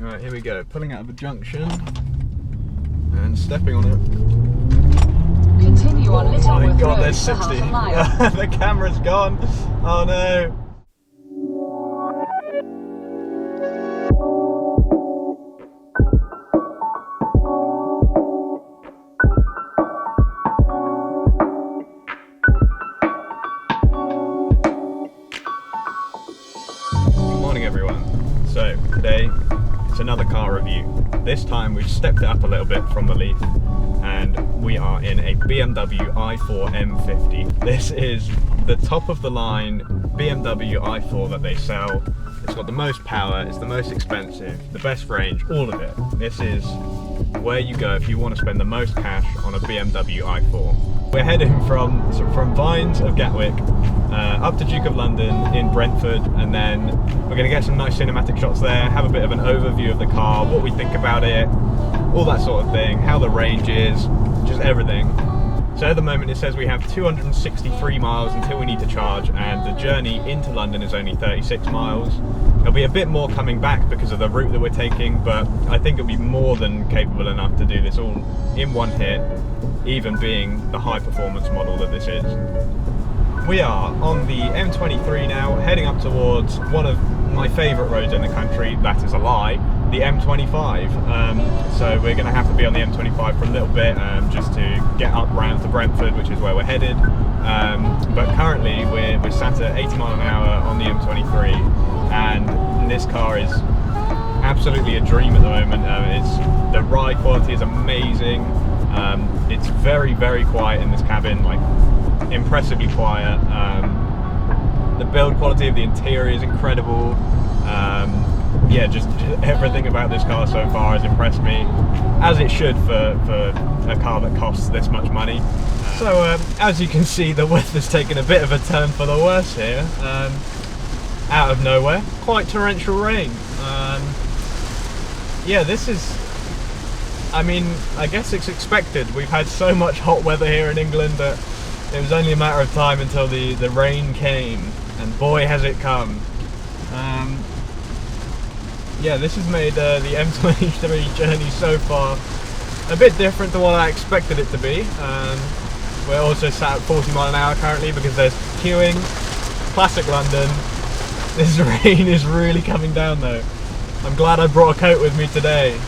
Alright, here we go. Pulling out of a junction and stepping on it. Continue on Littleworth Oh my god, Road there's 60. The camera's gone. Oh no. Good morning everyone. So today it's another car review. This time we've stepped it up a little bit from the Leaf and we are in a BMW i4 M50. This is the top of the line BMW i4 that they sell. It's got the most power, it's the most expensive, the best range, all of it. This is where you go if you want to spend the most cash on a BMW i4. We're heading from Vines of Gatwick up to Duke of London in Brentford, and then we're going to get some nice cinematic shots there, have a bit of an overview of the car, what we think about it, all that sort of thing, how the range is, just everything. So at the moment it says we have 263 miles until we need to charge, and the journey into London is only 36 miles. There'll be a bit more coming back because of the route that we're taking, but I think it'll be more than capable enough to do this all in one hit, even being the high performance model that this is. We are on the M23 now, heading up towards one of my favourite roads in the country. That is a lie, the M25. So we're going to have to be on the M25 for a little bit just to get up round to Brentford, which is where we're headed. But currently we're sat at 80 mile an hour on the M23, and this car is absolutely a dream at the moment. The ride quality is amazing. It's very, very quiet in this cabin, like impressively quiet. The build quality of the interior is incredible. Yeah, just everything about this car so far has impressed me, as it should for a car that costs this much money. So as you can see, the weather's taken a bit of a turn for the worse here. Out of nowhere, quite torrential rain. Yeah, this is, I mean, I guess it's expected. We've had so much hot weather here in England that it was only a matter of time until the rain came, and boy has it come. Yeah, this has made the M23 journey so far a bit different to what I expected it to be. We're also sat at 40 mile an hour currently because there's queuing. Classic London. This rain is really coming down though. I'm glad I brought a coat with me today.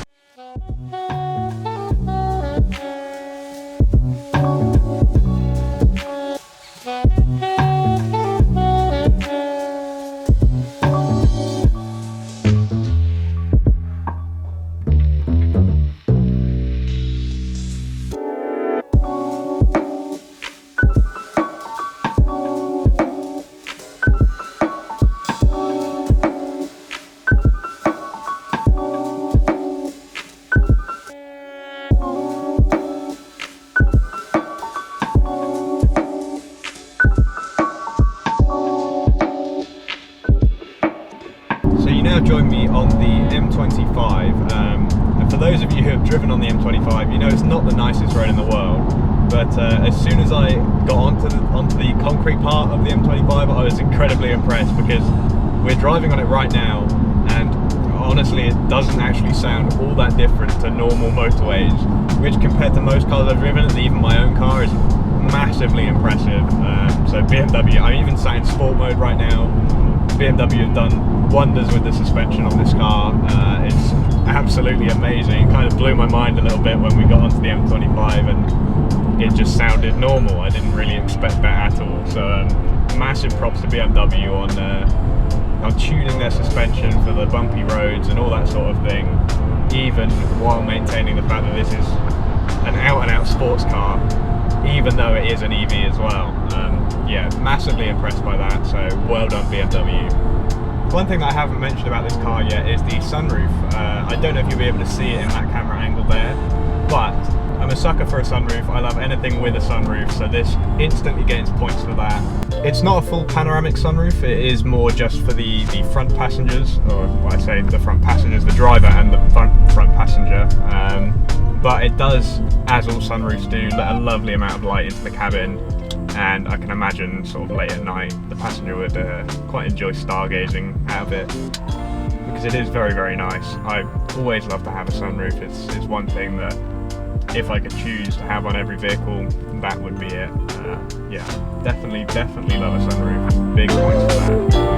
Now join me on the M25, and for those of you who have driven on the M25, you know it's not the nicest road in the world, but as soon as I got onto the concrete part of the M25, I was incredibly impressed, because we're driving on it right now, and honestly it doesn't actually sound all that different to normal motorways, which compared to most cars I've driven, and even my own car, is massively impressive. So BMW, I'm even sat in sport mode right now. BMW have done wonders with the suspension on this car. It's absolutely amazing. It kind of blew my mind a little bit when we got onto the M25 and it just sounded normal. I didn't really expect that at all. So massive props to BMW on tuning their suspension for the bumpy roads and all that sort of thing, even while maintaining the fact that this is an out-and-out sports car, even though it is an EV as well. Yeah, massively impressed by that, so well done BMW. One thing that I haven't mentioned about this car yet is the sunroof. I don't know if you'll be able to see it in that camera angle there, but I'm a sucker for a sunroof. I love anything with a sunroof, so this instantly gains points for that. It's not a full panoramic sunroof, it is more just for the front passengers, or I say the front passengers, the driver and the front passenger. But it does, as all sunroofs do, let a lovely amount of light into the cabin, and I can imagine sort of late at night the passenger would quite enjoy stargazing out of it, because because it is very, very nice. I always love to have a sunroof. It's one thing that if I could choose to have on every vehicle, that would be it. Yeah, definitely love a sunroof. Big points for that.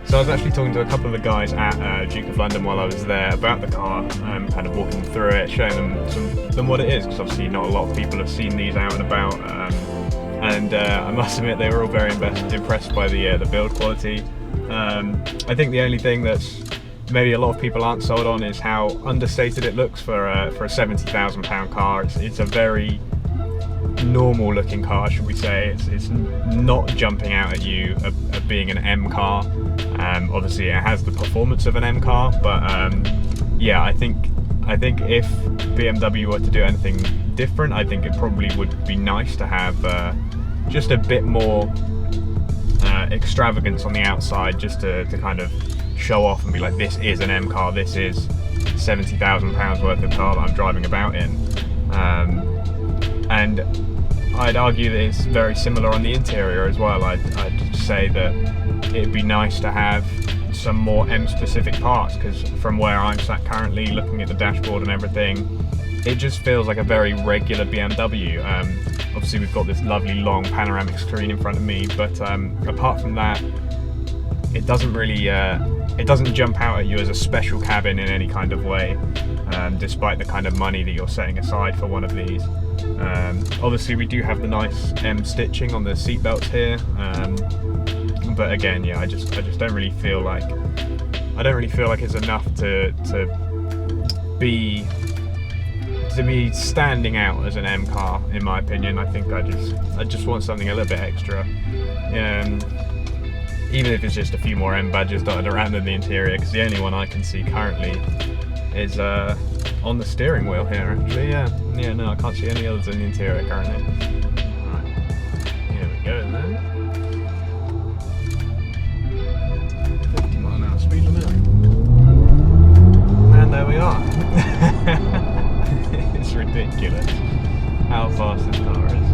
So I was actually talking to a couple of the guys at Duke of London while I was there about the car, kind of walking them through it, showing them what it is, because obviously not a lot of people have seen these out and about, and I must admit they were all very impressed by the build quality. I think the only thing that's maybe a lot of people aren't sold on is how understated it looks for a £70,000 car. It's a very normal looking car, should we say. It's not jumping out at you of being an M car. Obviously it has the performance of an M car, but yeah, I think if BMW were to do anything different, I think it probably would be nice to have just a bit more extravagance on the outside, just to kind of show off and be like, this is an M car, this is £70,000 worth of car that I'm driving about in. And I'd argue that it's very similar on the interior as well. I'd say that it'd be nice to have some more M specific parts, because from where I'm sat currently looking at the dashboard and everything, it just feels like a very regular BMW. Obviously we've got this lovely long panoramic screen in front of me, but apart from that, it doesn't really it doesn't jump out at you as a special cabin in any kind of way, despite the kind of money that you're setting aside for one of these. Obviously we do have the nice M stitching on the seat belts here, but again, yeah, I just don't really feel like it's enough to be standing out as an M car, in my opinion. I think I just want something a little bit extra, even if it's just a few more M badges dotted around in the interior, because the only one I can see currently is on the steering wheel here, actually. Yeah, no, I can't see any others in the interior currently. Alright, here we go then. 50-mile-an-hour speed limit. And there we are. It's ridiculous how fast this car is.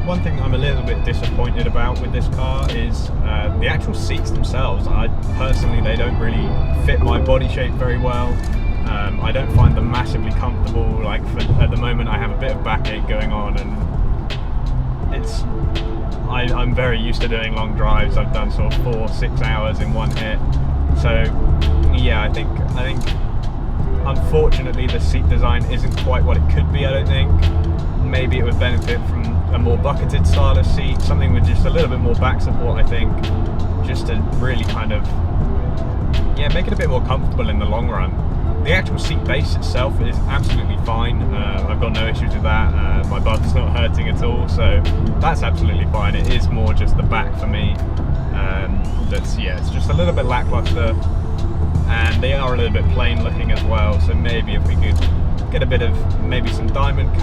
One thing I'm a little bit disappointed about with this car is the actual seats themselves. Personally, they don't really fit my body shape very well. I don't find them massively comfortable. Like at the moment I have a bit of backache going on, and I'm very used to doing long drives. I've done sort of 4-6 hours in one hit. So yeah, I think unfortunately the seat design isn't quite what it could be, I don't think. Maybe it would benefit from a more bucketed style of seat, something with just a little bit more back support, I think, just to really kind of, yeah, make it a bit more comfortable in the long run. The actual seat base itself is absolutely fine. I've got no issues with that. My butt's not hurting at all, so that's absolutely fine. It is more just the back for me. It's just a little bit lackluster, and they are a little bit plain looking as well. So maybe if we could get a bit of maybe some diamond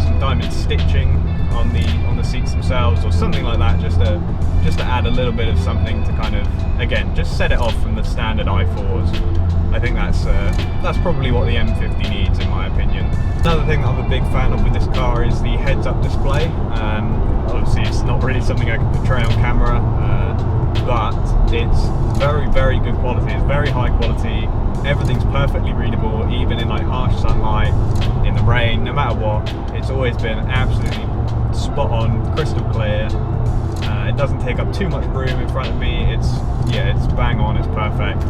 some diamond stitching on the seats themselves, or something like that, just to add a little bit of something to kind of, again, just set it off from the standard i4s. I think that's probably what the M50 needs, in my opinion. Another thing that I'm a big fan of with this car is the heads-up display. Obviously it's not really something I can portray on camera, but it's very, very good quality. It's very high quality. Everything's perfectly readable, even in like harsh sunlight, in the rain, no matter what. It's always been absolutely spot on, crystal clear. It doesn't take up too much room in front of me. It's bang on, it's perfect.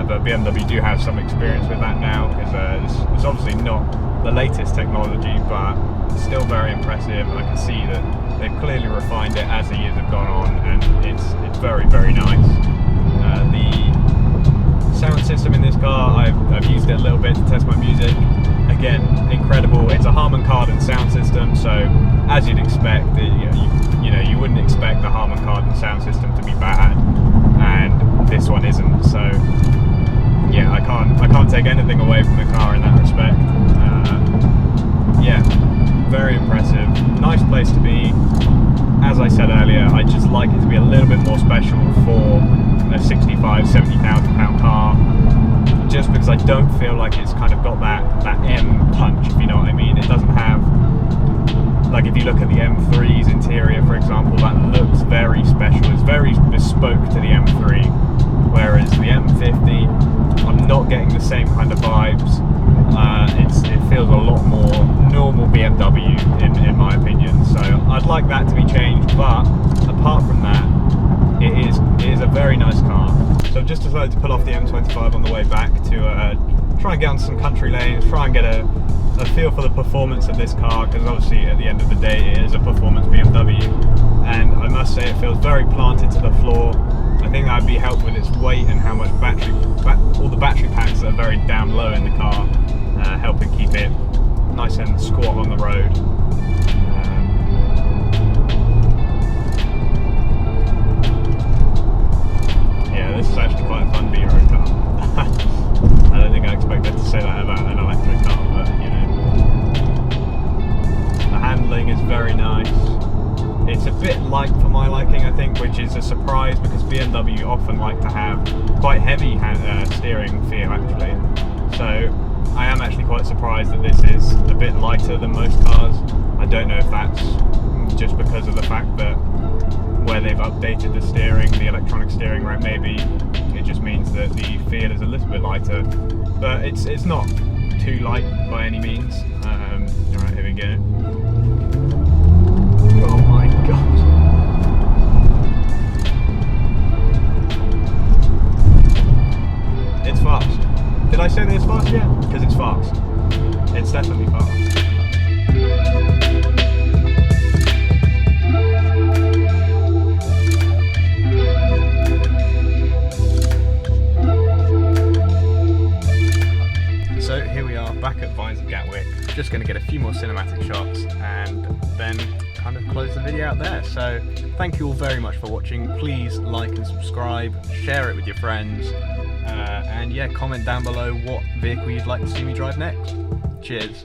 but BMW do have some experience with that now, because it's obviously not the latest technology, but it's still very impressive. I can see that they've clearly refined it as the years have gone on, and it's very, very nice. The sound system in this car, I've used it a little bit to test my music. Again, incredible. It's a Harman Kardon sound system, so as you'd expect, you wouldn't expect the Harman Kardon sound system to be bad, and this one isn't. So yeah, I can't take anything away from the car in that respect. Yeah, very impressive. Nice place to be. As I said earlier, I just like it to be a little bit more special for a 65, 70,000 pound car, just because I don't feel like it's kind of got that M punch, if you know what I mean. It doesn't have, like, if you look at the M3's interior, for example, that looks very special. It's very bespoke to the M3, whereas the M50, I'm not getting the same kind of vibes. It feels a lot more normal BMW in my opinion, so I'd like that to be changed, but apart from that, it is a very nice car. So I've just decided to pull off the M25 on the way back to try and get on some country lanes, try and get a feel for the performance of this car, because obviously at the end of the day it is a performance BMW, and I must say it feels very planted to the floor. I think that would be helped with its weight and how much all the battery packs that are very down low in the car, helping keep it nice and squat on the road. Yeah, this is actually quite a fun B-road car. I don't think I expected to say that about an electric car, but you know. The handling is very nice. It's a bit light for my liking, I think, which is a surprise, because BMW often like to have quite heavy steering feel, actually. So I am actually quite surprised that this is a bit lighter than most cars. I don't know if that's just because of the fact that where they've updated the steering, the electronic steering rack, maybe it just means that the feel is a little bit lighter, but it's not too light by any means. Alright, here we go. Oh my god. It's fast. Did I say that it's fast yet? Because it's fast. It's definitely fast. So here we are back at Vines of Gatwick. Just going to get a few more cinematic shots and then kind of close the video out there. So thank you all very much for watching. Please like and subscribe, share it with your friends, and yeah, comment down below what vehicle you'd like to see me drive next. Cheers.